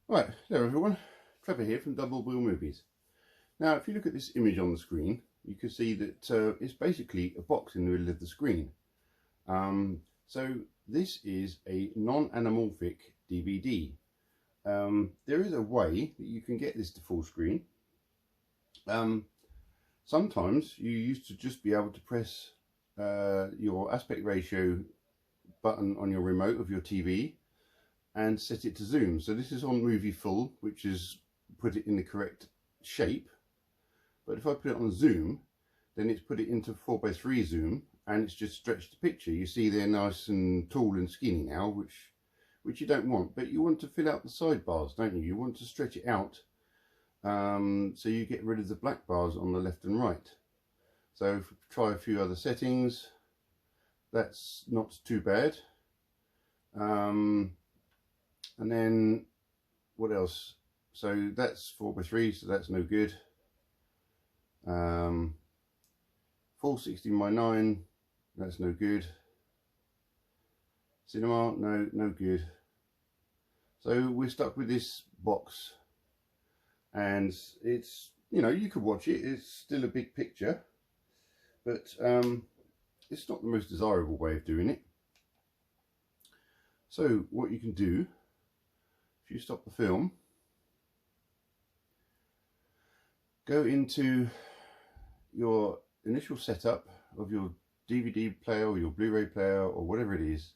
Right, hello everyone, Trevor here from Double Wheel Movies. Now if you look at this image on the screen, you can see that it's basically a box in the middle of the screen. So this is a non-anamorphic DVD. There is a way that you can get this to full screen. Sometimes you used to just be able to press your aspect ratio button on your remote of your TV and set it to zoom. So this is on movie full, which is put it in the correct shape. But if I put it on zoom, then it's put it into 4:3 zoom, and it's just stretched the picture. You see they're nice and tall and skinny now, which you don't want. But you want to fill out the sidebars, don't you? You want to stretch it out, so you get rid of the black bars on the left and right. So if we try a few other settings, that's not too bad. And then what else? So that's 4:3, so that's no good. Full 16:9, that's no good. Cinema, no good. So we're stuck with this box, and it's, you know, you could watch it, it's still a big picture, but it's not the most desirable way of doing it. So what you can do, if you stop the film, go into your initial setup of your DVD player or your Blu-ray player or whatever it is,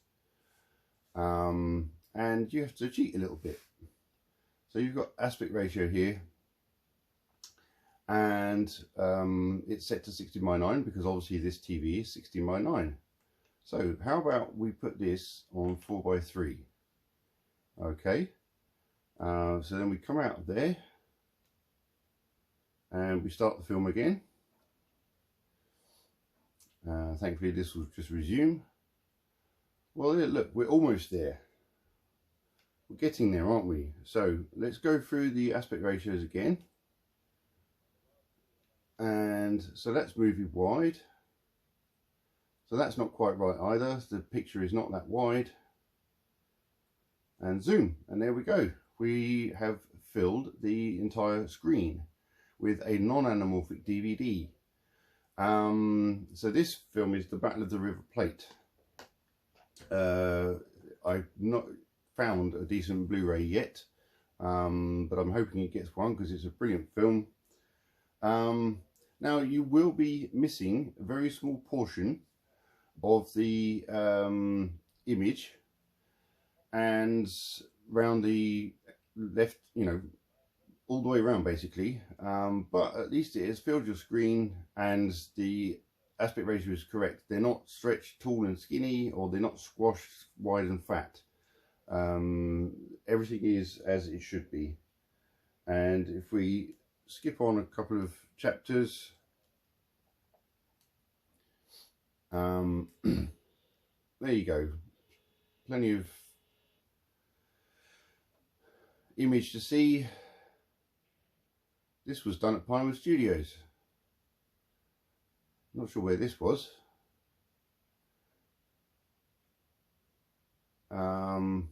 and you have to cheat a little bit. So you've got aspect ratio here, and it's set to 16:9 because obviously this TV is 16:9. So how about we put this on 4:3? Okay. So then we come out of there and we start the film again. Thankfully this will just resume. Well, look, we're almost there. We're getting there, aren't we? So let's go through the aspect ratios again. And so that's movie wide. So that's not quite right either. The picture is not that wide. And zoom, and there we go. We have filled the entire screen with a non-anamorphic DVD. So this film is The Battle of the River Plate. I've not found a decent Blu-ray yet, but I'm hoping it gets one because it's a brilliant film. Now you will be missing a very small portion of the image, and round the left, you know, all the way around basically, but at least it has filled your screen and the aspect ratio is correct. They're not stretched tall and skinny, or they're not squashed wide and fat. Everything is as it should be. And if we skip on a couple of chapters, there you go, plenty of image to see. This was done at Pinewood Studios. Not sure where this was. But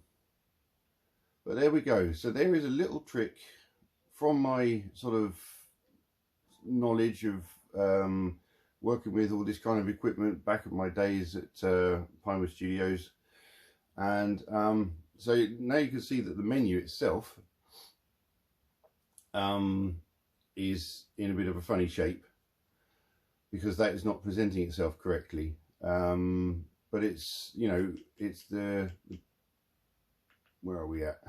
there we go. So there is a little trick from my sort of knowledge of working with all this kind of equipment back at my days at Pinewood Studios. And so now you can see that the menu itself is in a bit of a funny shape because that is not presenting itself correctly. But it's, you know, it's the where are we at?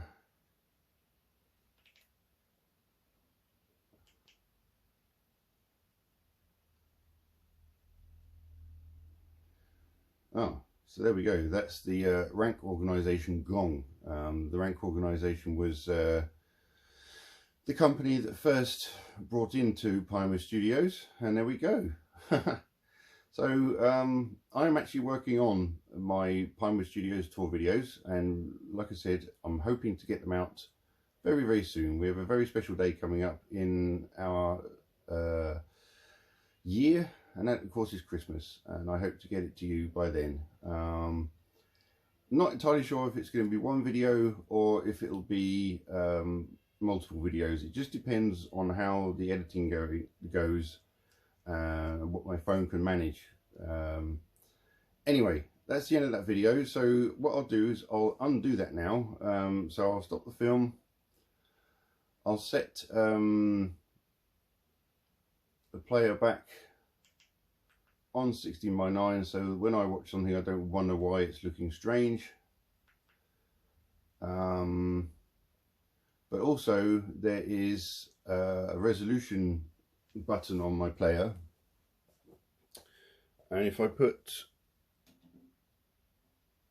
Oh, so there we go. That's the rank organisation gong. The rank organisation was the company that first brought into Pinewood Studios, and there we go. So I'm actually working on my Pinewood Studios tour videos, and like I said, I'm hoping to get them out very, very soon. We have a very special day coming up in our year, and that of course is Christmas, and I hope to get it to you by then. not entirely sure if it's going to be one video or if it'll be multiple videos. It just depends on how the editing goes and what my phone can manage. Anyway, that's the end of that video. So what I'll do is I'll undo that now. So I'll stop the film. I'll set the player back on 16:9, so when I watch something I don't wonder why it's looking strange. But also there is a resolution button on my player, and if I put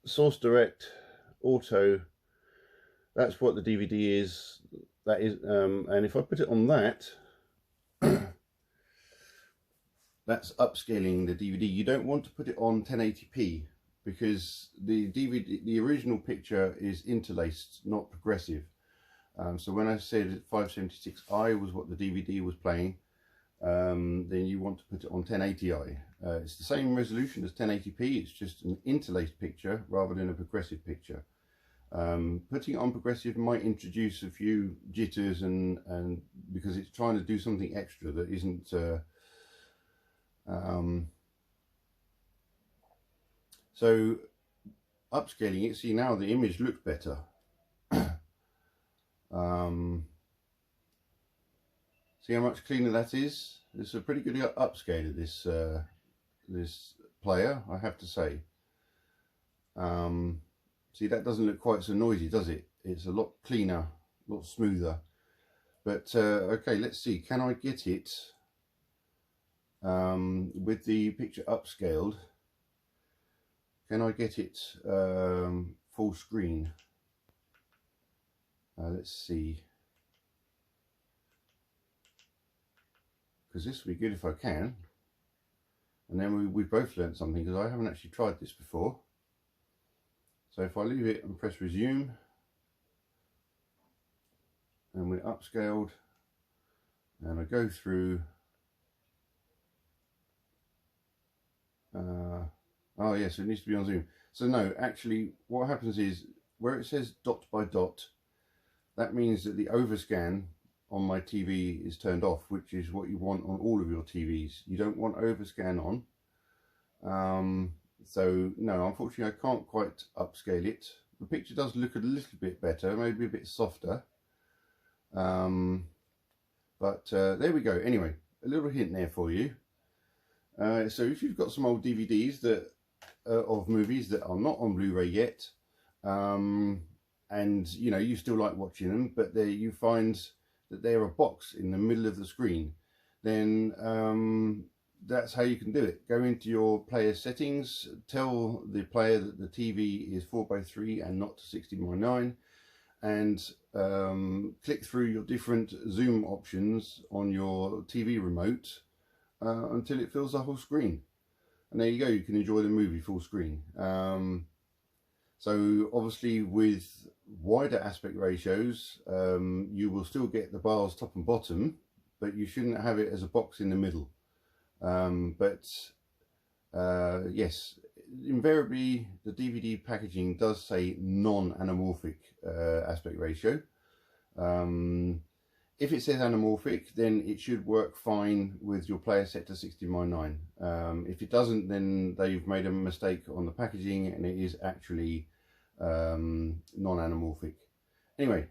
Source Direct Auto, that's what the DVD is. That is, and if I put it on that, that's upscaling the DVD. You don't want to put it on 1080p because the DVD, the original picture is interlaced, not progressive. So when I said 576i was what the DVD was playing, then you want to put it on 1080i. It's the same resolution as 1080p, it's just an interlaced picture rather than a progressive picture. Putting it on progressive might introduce a few jitters and because it's trying to do something extra that isn't so upscaling it, see now the image looks better. See how much cleaner that is? It's a pretty good upscale of this this player, I have to say. See, that doesn't look quite so noisy, does it? It's a lot cleaner, a lot smoother. But okay, let's see, can I get it with the picture upscaled? Can I get it full screen? Let's see, because this would be good if I can, and then we both learned something, because I haven't actually tried this before. So if I leave it and press resume, and we're upscaled, and I go through, oh yes, it needs to be on zoom. So no, actually what happens is, where it says dot by dot, that means that the overscan on my TV is turned off, which is what you want on all of your TVs. You don't want overscan on. So no, unfortunately I can't quite upscale it. The picture does look a little bit better, maybe a bit softer. But there we go. Anyway, a little hint there for you. So if you've got some old DVDs that of movies that are not on Blu-ray yet, and you know you still like watching them, but you find that they're a box in the middle of the screen, then that's how you can do it. Go into your player settings, tell the player that the TV is 4:3 and not 16:9, and click through your different zoom options on your TV remote until it fills the whole screen. And there you go, you can enjoy the movie full screen. So obviously with wider aspect ratios, you will still get the bars top and bottom, but you shouldn't have it as a box in the middle. Yes, invariably the DVD packaging does say non-anamorphic aspect ratio. If it says anamorphic, then it should work fine with your player set to 16:9. If it doesn't, then they've made a mistake on the packaging and it is actually non-anamorphic. Anyway,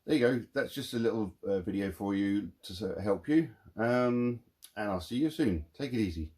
there you go. That's just a little video for you to help you. And I'll see you soon. Take it easy.